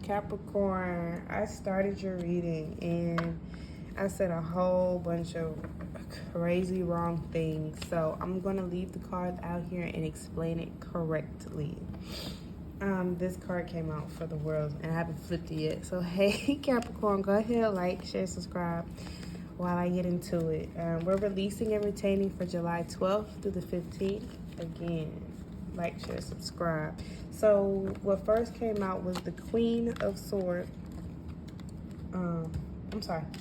Capricorn, I started your reading and I said a whole bunch of crazy wrong things. So I'm going to leave the cards out here and explain it correctly. This card came out for the world and I haven't flipped it yet. So hey Capricorn, go ahead, like, share, subscribe while I get into it. We're releasing and retaining for July 12th through the 15th. Again, like, share, subscribe. So what first came out was the Queen of Swords.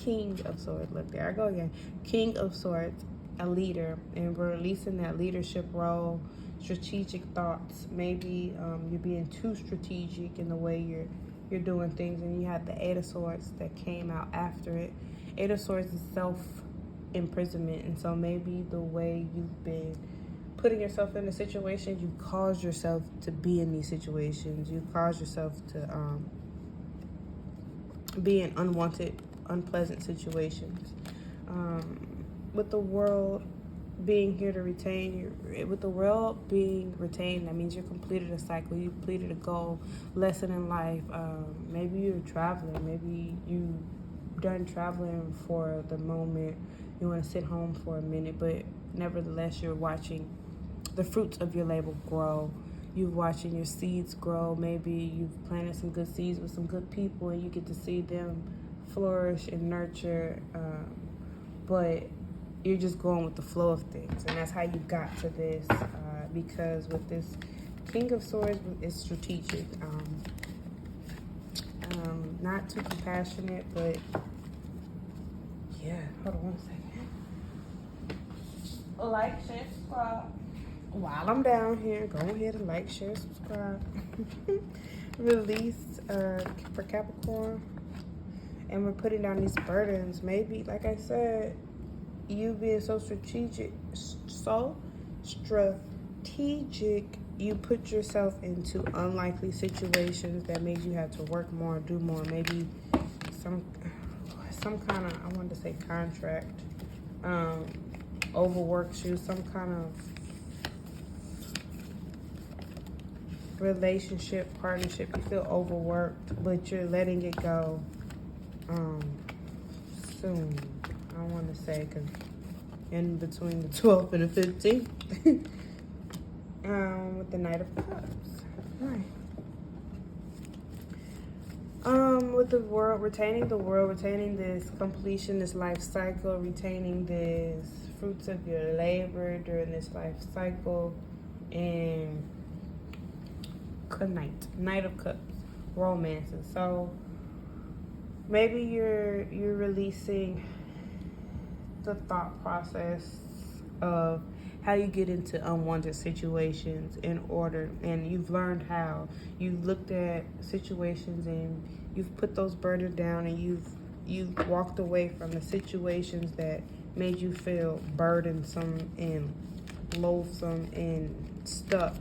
King of Swords. Look, there I go again. King of Swords, a leader, and we're releasing that leadership role, strategic thoughts. Maybe you're being too strategic in the way you're doing things, and you have the Eight of Swords that came out after it. Eight of Swords is self-imprisonment, and so maybe the way you've been putting yourself in a situation, you caused yourself to be in these situations. You caused yourself to be in unwanted, unpleasant situations. With the world being here to retain you, with the world being retained, that means you completed a cycle, you completed a goal, lesson in life. Maybe you're traveling, maybe you done traveling for the moment, you want to sit home for a minute, but nevertheless you're watching the fruits of your labor grow. You're watching your seeds grow. Maybe you've planted some good seeds with some good people and you get to see them flourish and nurture, but you're just going with the flow of things, and that's how you got to this, because with this King of Swords, it's strategic, not too compassionate, but yeah, hold on one second. Like, share, subscribe. While I'm down here, go ahead and like, share, subscribe. Release for Capricorn. And we're putting down these burdens. Maybe, like I said, you being so strategic, you put yourself into unlikely situations that made you have to work more, do more. Maybe some kind of, I wanted to say contract, overworks you, some kind of relationship, partnership. You feel overworked, but you're letting it go soon. I want to say, because in between the 12th and the 15th. With the Knight of Cups. Right. With the world, retaining the world, retaining this completion, this life cycle, retaining this fruits of your labor during this life cycle, and Knight of Cups, romances. So maybe you're releasing the thought process of how you get into unwanted situations in order, and you've learned how. You've looked at situations and you've put those burdens down, and you've walked away from the situations that made you feel burdensome and loathsome and stuck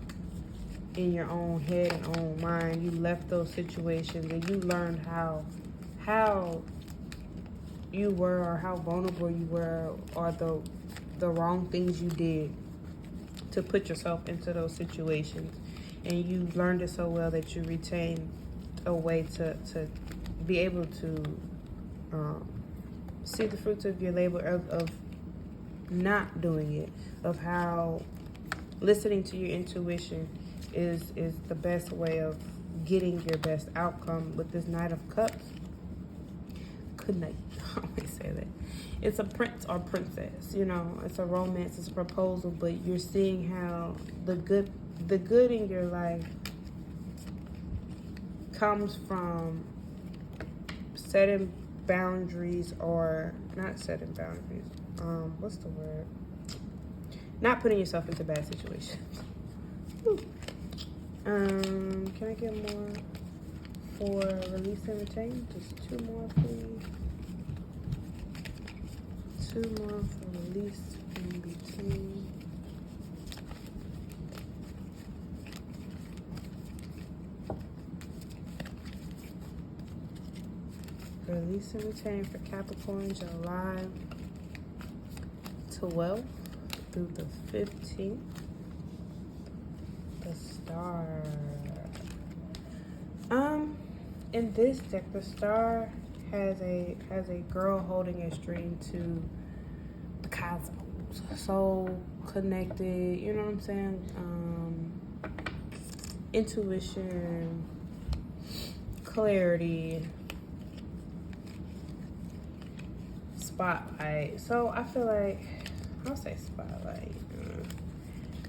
in your own head and own mind. You left those situations and you learned how you were, or how vulnerable you were, or the wrong things you did to put yourself into those situations, and you learned it so well that you retained a way to be able to see the fruits of your labor of not doing it, of how listening to your intuition is the best way of getting your best outcome. With this Knight of Cups, good night. I always say that. It's a prince or princess, you know, it's a romance, it's a proposal, but you're seeing how the good in your life comes from setting boundaries, or not setting boundaries. What's the word? Not putting yourself into bad situations. Can I get more for release and retain? Just 2 more, please. 2 more for release and retain. Release and retain for Capricorn, July 12th through the 15th. The Star. in this deck, the star has a girl holding a string to the cosmos. So connected, you know what I'm saying? Intuition, clarity, spotlight. So I feel like I'll say spotlight.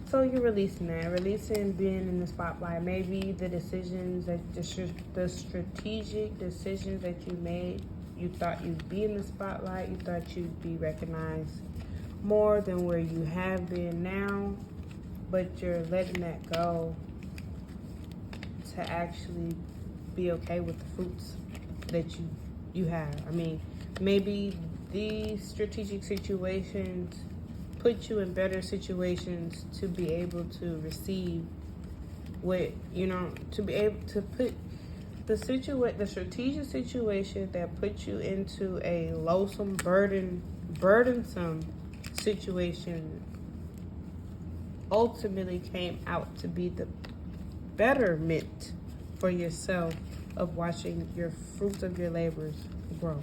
So you're releasing that, releasing being in the spotlight. Maybe the decisions that the strategic decisions that you made, you thought you'd be in the spotlight, you thought you'd be recognized more than where you have been now, but you're letting that go to actually be okay with the fruits that you have. I mean, maybe these strategic situations put you in better situations to be able to receive what, to be able to put the strategic situation that put you into a loathsome, burdensome situation ultimately came out to be the betterment for yourself of watching your fruits of your labors grow.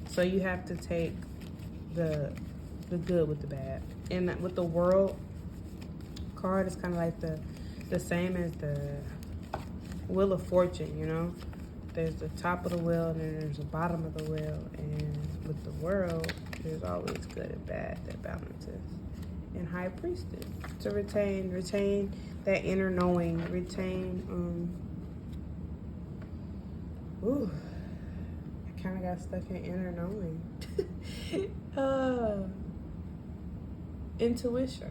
So you have to take the good with the bad. And with the world card, it's kind of like the same as the Wheel of Fortune, There's the top of the wheel and then there's the bottom of the wheel. And with the world, there's always good and bad that balances. And High Priestess, to retain that inner knowing, I kind of got stuck in inner knowing. Intuition.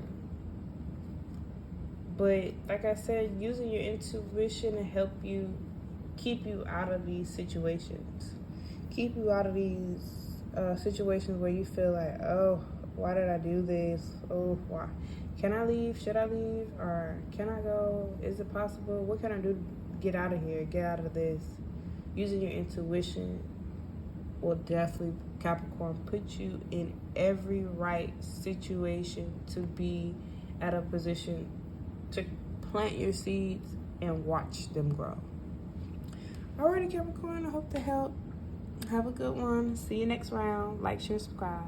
But like I said, using your intuition to help you keep you out of these situations. Keep you out of these situations where you feel like, oh, why did I do this? Oh, why? Can I leave? Should I leave? Or can I go? Is it possible? What can I do to get out of here? Get out of this? Using your intuition will definitely, Capricorn, put you in every right situation to be at a position to plant your seeds and watch them grow. Alrighty, Capricorn, I hope to help. Have a good one. See you next round. Like, share, subscribe.